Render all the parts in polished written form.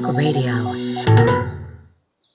Talk Radio.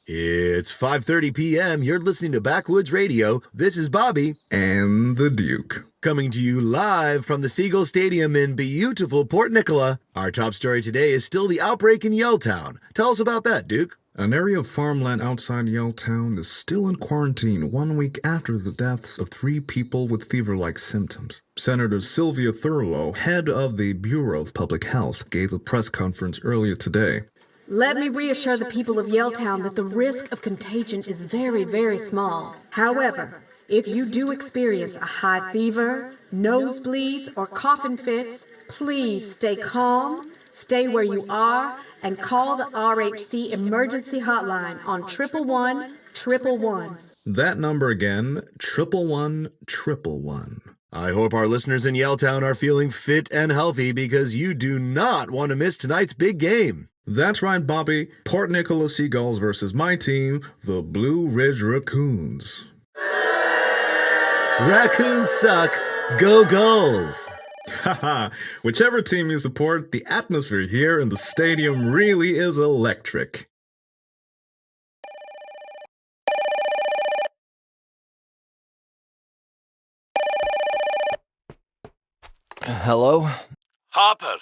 It's 5:30 p.m. You're listening to Backwoods Radio. This is Bobby. And the Duke. Coming to you live from the Seagull Stadium in beautiful Port Nicola. Our top story today is still the outbreak in Yelltown. Tell us about that, Duke. An area of farmland outside Yelltown is still in quarantine 1 week after the deaths of 3 people with fever-like symptoms. Senator Sylvia Thurlow, head of the Bureau of Public Health, gave a press conference earlier today. Let me reassure the people of Yelltown that the risk of contagion is very, very small. However, if you do experience a high fever, nosebleeds, or coughing fits, please stay calm, stay where you are, and call the RHC emergency hotline on 111-111. That number again, 111-111. I hope our listeners in Yelltown are feeling fit and healthy because you do not want to miss tonight's big game. That's right, Bobby. Port Nicola Seagulls versus my team, the Blue Ridge Raccoons. Raccoons suck. Go Gulls. Haha, whichever team you support, the atmosphere here in the stadium really is electric. Hello? Harper,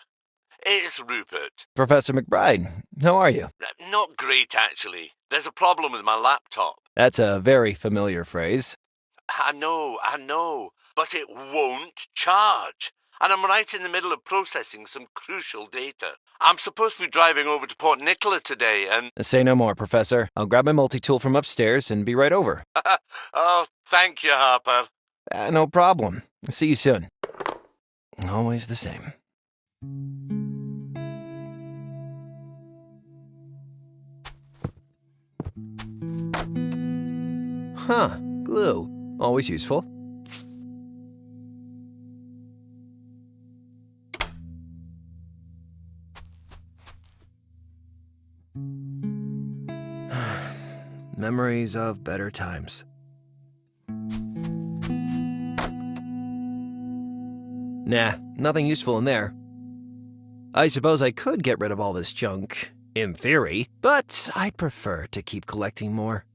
it's Rupert. Professor McBride, how are you? Not great, actually. There's a problem with my laptop. That's a very familiar phrase. I know, but it won't charge. And I'm right in the middle of processing some crucial data. I'm supposed to be driving over to Port Nicola today and... Say no more, Professor. I'll grab my multi-tool from upstairs and be right over. Oh, thank you, Harper. No problem. See you soon. Always the same. Huh, glue. Always useful. Memories of better times. Nah, nothing useful in there. I suppose I could get rid of all this junk, in theory, but I'd prefer to keep collecting more.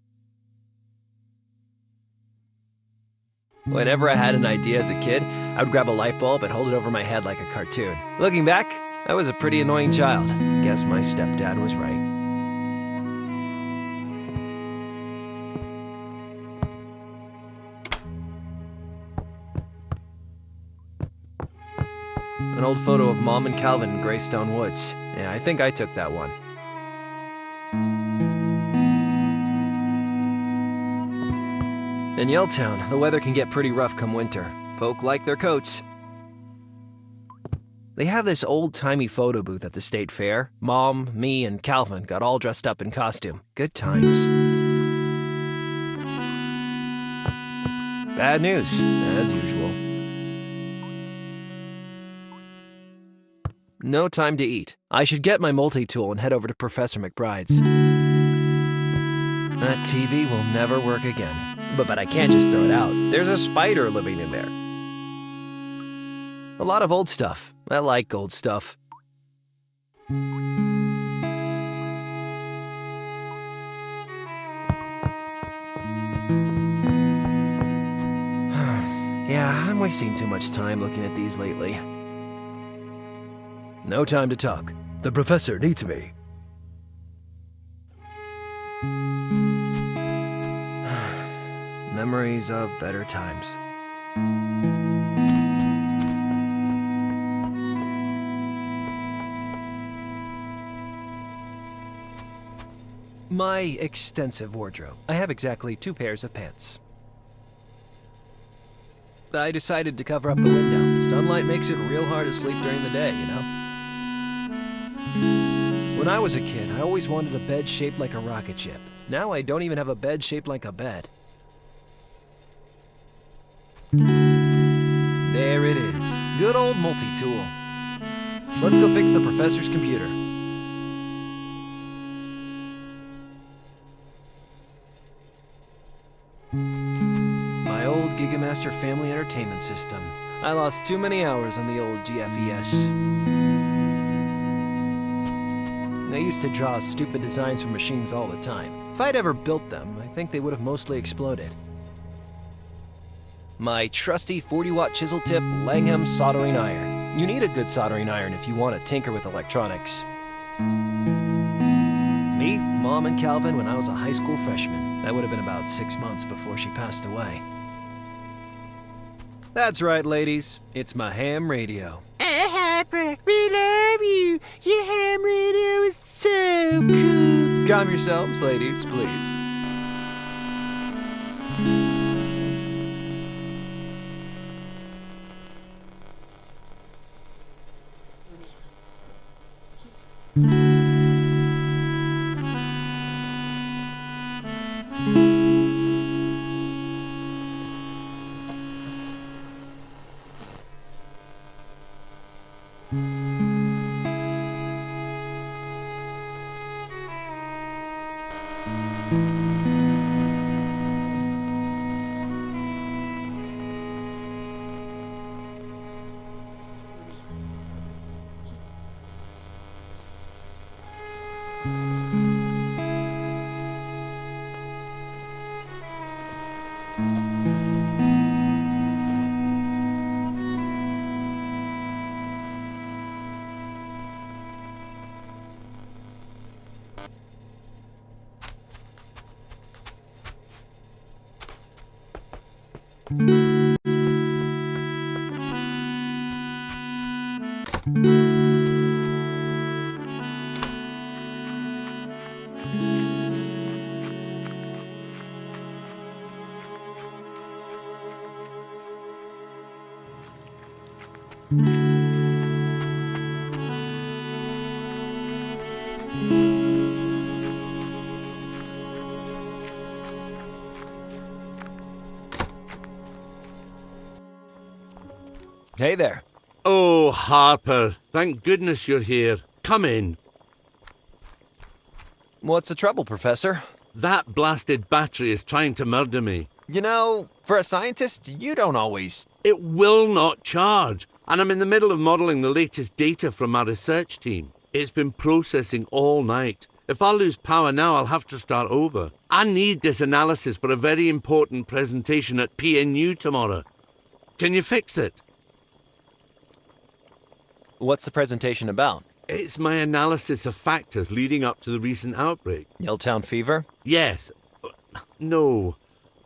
Whenever I had an idea as a kid, I would grab a light bulb and hold it over my head like a cartoon. Looking back, I was a pretty annoying child. Guess my stepdad was right. An old photo of Mom and Calvin in Greystone Woods. Yeah, I think I took that one. In Yelltown, the weather can get pretty rough come winter. Folk like their coats. They have this old-timey photo booth at the state fair. Mom, me, and Calvin got all dressed up in costume. Good times. Bad news, as usual. No time to eat. I should get my multi-tool and head over to Professor McBride's. That TV will never work again. But I can't just throw it out. There's a spider living in there. A lot of old stuff. I like old stuff. Yeah, I'm wasting too much time looking at these lately. No time to talk. The professor needs me. Memories of better times. My extensive wardrobe. I have exactly 2 pairs of pants. I decided to cover up the window. Sunlight makes it real hard to sleep during the day, you know? When I was a kid, I always wanted a bed shaped like a rocket ship. Now I don't even have a bed shaped like a bed. There it is. Good old multi-tool. Let's go fix the professor's computer. My old Gigamaster family entertainment system. I lost too many hours on the old GFES. I used to draw stupid designs for machines all the time. If I'd ever built them, I think they would have mostly exploded. My trusty 40-watt chisel tip Langham soldering iron. You need a good soldering iron if you want to tinker with electronics. Me, Mom, and Calvin when I was a high school freshman. That would have been about 6 months before she passed away. That's right, ladies. It's my ham radio. Harper, we love you. Your ham radio is so cool. Calm yourselves, ladies, please. Hey there. Oh, Harper, thank goodness you're here. Come in. What's the trouble, Professor? That blasted battery is trying to murder me. You know, for a scientist, you don't always... It will not charge, and I'm in the middle of modelling the latest data from my research team. It's been processing all night. If I lose power now, I'll have to start over. I need this analysis for a very important presentation at PNU tomorrow. Can you fix it? What's the presentation about? It's my analysis of factors leading up to the recent outbreak. Yelltown fever? Yes. No.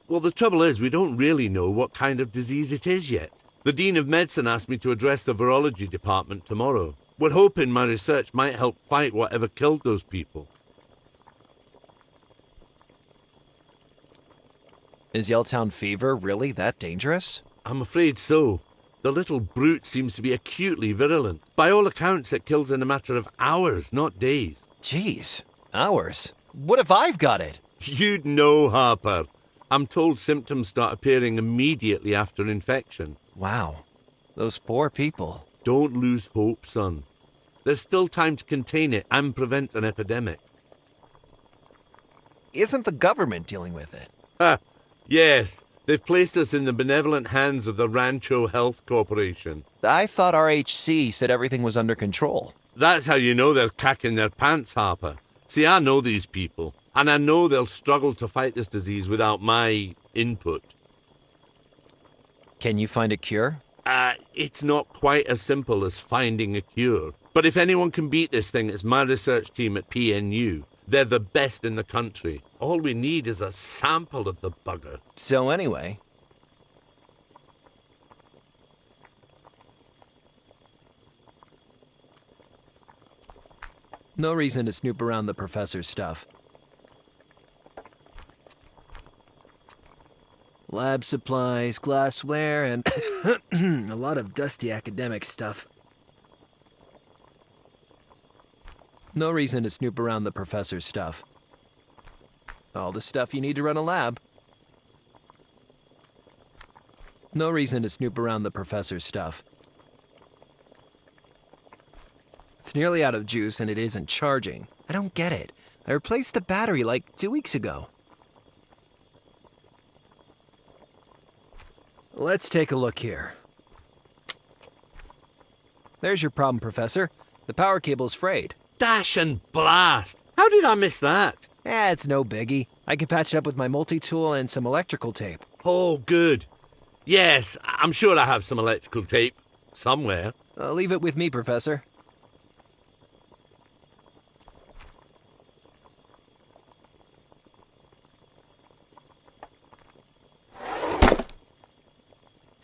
Well, the trouble is, we don't really know what kind of disease it is yet. The Dean of Medicine asked me to address the virology department tomorrow. We're hoping my research might help fight whatever killed those people. Is Yelltown fever really that dangerous? I'm afraid so. The little brute seems to be acutely virulent. By all accounts, it kills in a matter of hours, not days. Jeez, hours? What if I've got it? You'd know, Harper. I'm told symptoms start appearing immediately after infection. Wow, those poor people. Don't lose hope, son. There's still time to contain it and prevent an epidemic. Isn't the government dealing with it? Ha! Yes. They've placed us in the benevolent hands of the Rancho Health Corporation. I thought RHC said everything was under control. That's how you know they're cacking their pants, Harper. See, I know these people, and I know they'll struggle to fight this disease without my input. Can you find a cure? It's not quite as simple as finding a cure. But if anyone can beat this thing, it's my research team at PNU. They're the best in the country. All we need is a sample of the bugger. So anyway... No reason to snoop around the professor's stuff. Lab supplies, glassware, and a lot of dusty academic stuff. No reason to snoop around the professor's stuff. All the stuff you need to run a lab. No reason to snoop around the professor's stuff. It's nearly out of juice and it isn't charging. I don't get it. I replaced the battery like 2 weeks ago. Let's take a look here. There's your problem, Professor. The power cable's frayed. Dash and blast! How did I miss that? It's no biggie. I can patch it up with my multi-tool and some electrical tape. Oh, good. Yes, I'm sure I have some electrical tape. Somewhere. Leave it with me, Professor.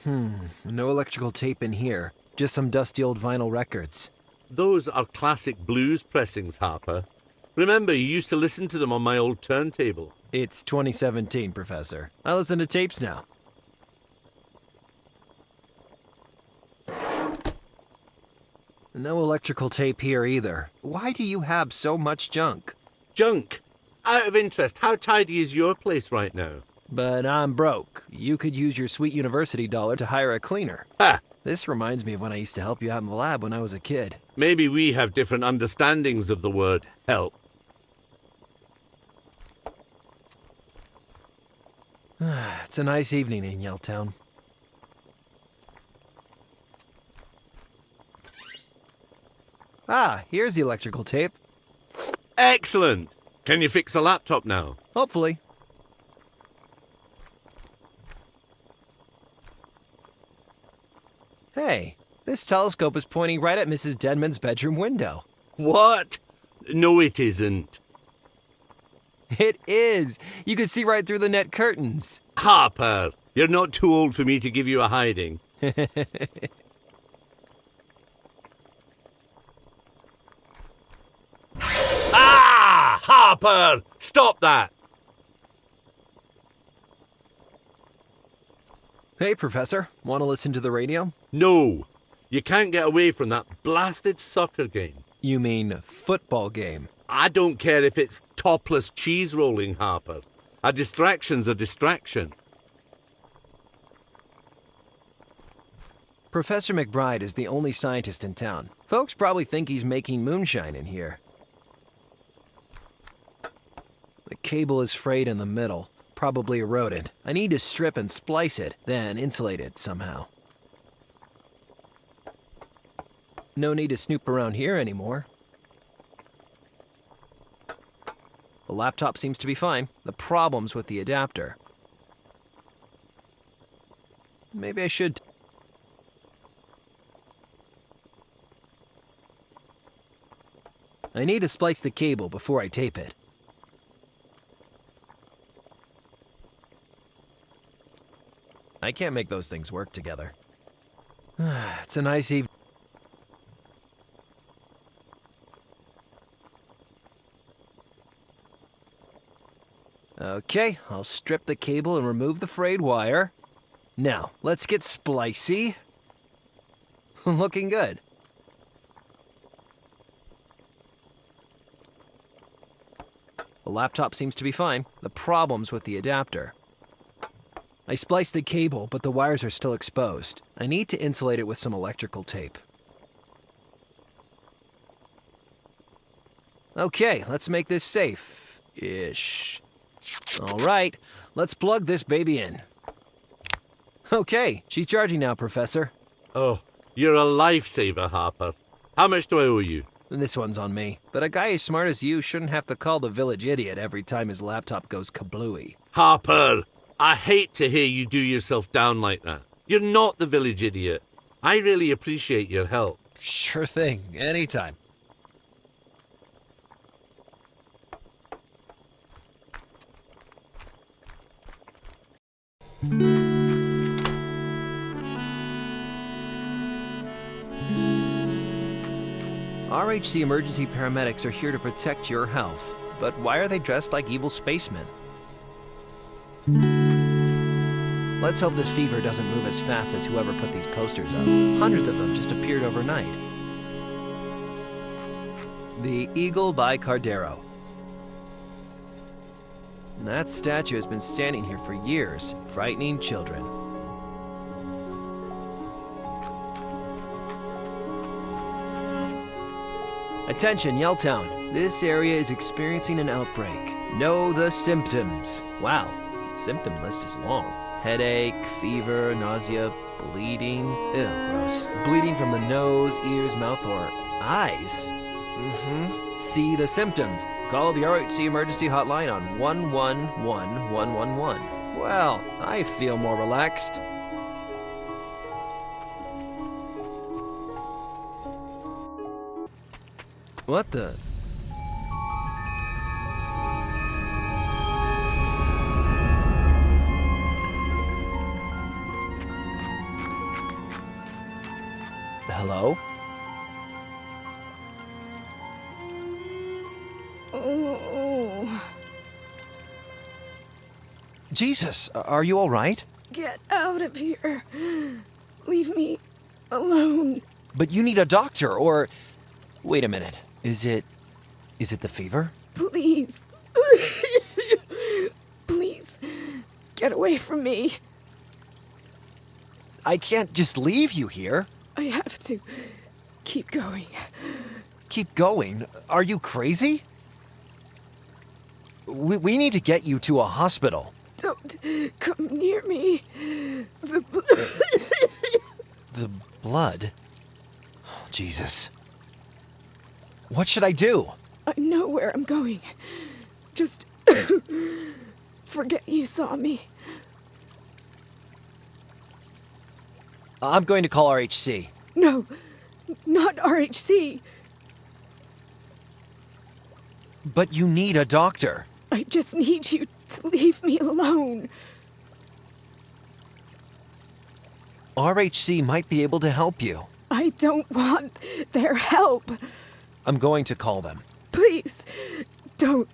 No electrical tape in here. Just some dusty old vinyl records. Those are classic blues pressings, Harper. Remember, you used to listen to them on my old turntable. It's 2017, Professor. I listen to tapes now. No electrical tape here either. Why do you have so much junk? Junk? Out of interest, how tidy is your place right now? But I'm broke. You could use your sweet university dollar to hire a cleaner. Ha! This reminds me of when I used to help you out in the lab when I was a kid. Maybe we have different understandings of the word help. It's a nice evening in Yelltown. Here's the electrical tape. Excellent! Can you fix a laptop now? Hopefully. Hey, this telescope is pointing right at Mrs. Denman's bedroom window. What? No, it isn't. It is! You can see right through the net curtains. Harper, you're not too old for me to give you a hiding. Harper! Stop that! Hey, Professor. Want to listen to the radio? No, you can't get away from that blasted soccer game. You mean football game? I don't care if it's topless cheese rolling, Harper. A distraction's a distraction. Professor McBride is the only scientist in town. Folks probably think he's making moonshine in here. The cable is frayed in the middle, probably eroded. I need to strip and splice it, then insulate it somehow. No need to snoop around here anymore. The laptop seems to be fine. The problem's with the adapter. Maybe I should... I need to splice the cable before I tape it. I can't make those things work together. It's a nice evening. Okay, I'll strip the cable and remove the frayed wire. Now, let's get splicey. Looking good. The laptop seems to be fine. The problem's with the adapter. I spliced the cable, but the wires are still exposed. I need to insulate it with some electrical tape. Okay, let's make this safe-ish. All right, let's plug this baby in. Okay, she's charging now, Professor. Oh, you're a lifesaver, Harper. How much do I owe you? This one's on me. But a guy as smart as you shouldn't have to call the village idiot every time his laptop goes kablooey. Harper, I hate to hear you do yourself down like that. You're not the village idiot. I really appreciate your help. Sure thing, anytime. RHC emergency paramedics are here to protect your health. But why are they dressed like evil spacemen? Let's hope this fever doesn't move as fast as whoever put these posters up. Hundreds of them just appeared overnight. The Eagle by Cardero. That statue has been standing here for years, frightening children. Attention, Yelltown. This area is experiencing an outbreak. Know the symptoms. Wow, the symptom list is long. Headache, fever, nausea, bleeding. Ew, gross. Bleeding from the nose, ears, mouth, or eyes. See the symptoms. Call the RHC emergency hotline on 111111. Well, I feel more relaxed. What the? Hello? Oh, Jesus, are you all right? get out of here. Leave me alone. But you need a doctor, or... Wait a minute. Is it the fever? Please. Please, get away from me. I can't just leave you here. I have to keep going. Keep going? Are you crazy? We need to get you to a hospital. Don't come near me. The The blood? Oh, Jesus. What should I do? I know where I'm going. Just forget you saw me. I'm going to call RHC. No, not RHC. But you need a doctor. I just need you to leave me alone. RHC might be able to help you. I don't want their help. I'm going to call them. Please, don't.